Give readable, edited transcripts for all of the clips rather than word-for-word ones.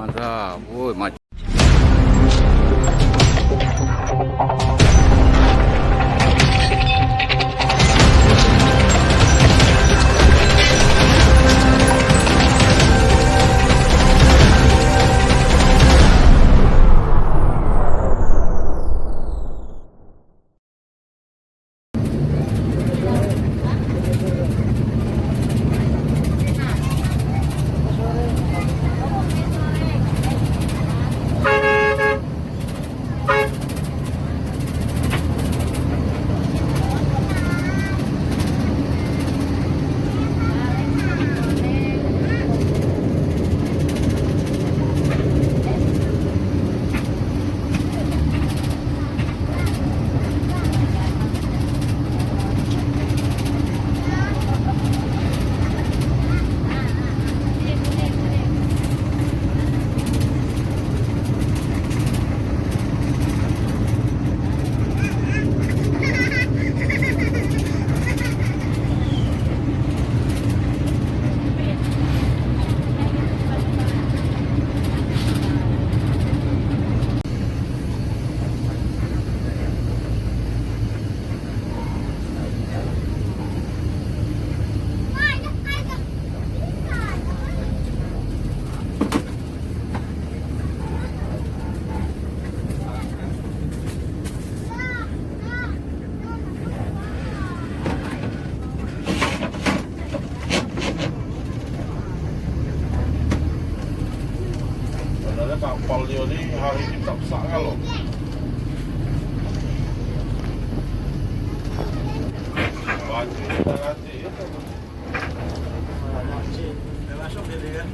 mantap. Woi, maju. Kapal dia ni hari ni tak besar kalau. Baju dah nanti. Dah masuk dia kan.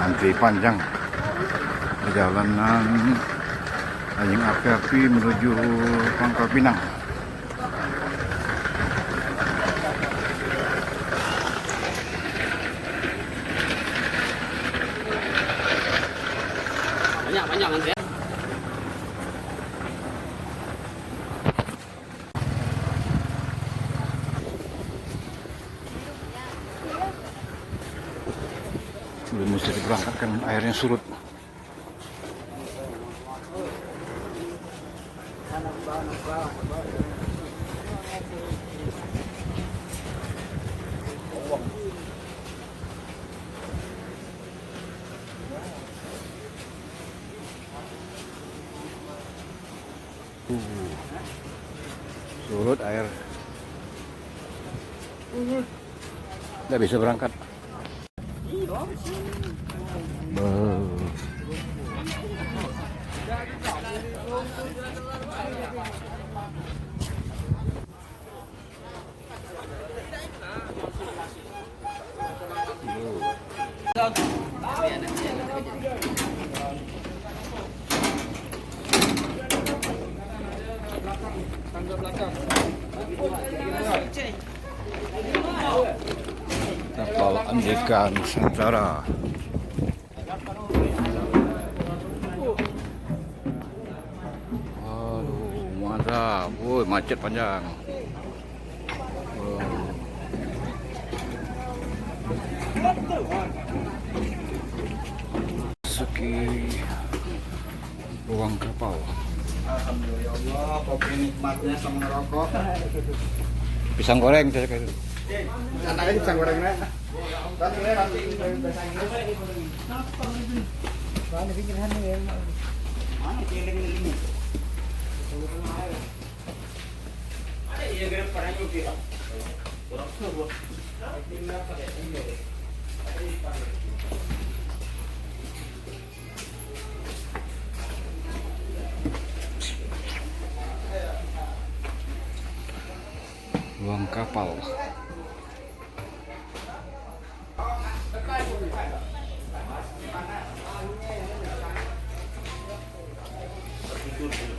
Antri panjang perjalanan Anjing Api-Api menuju Pangkal Pinang. Banyak antri. Belum bisa diberangkatkan, airnya surut. Surut air. Nggak bisa berangkat. Kapal Andika Nusantara. Aduh, mantap. Woi, macet panjang. Masuki ruang kapal. Alhamdulillah, kopi nikmatnya sama ngerokok. Pisang goreng saya kayak itu. Anaknya pisang gorengnya. Ruang kapal. Betul.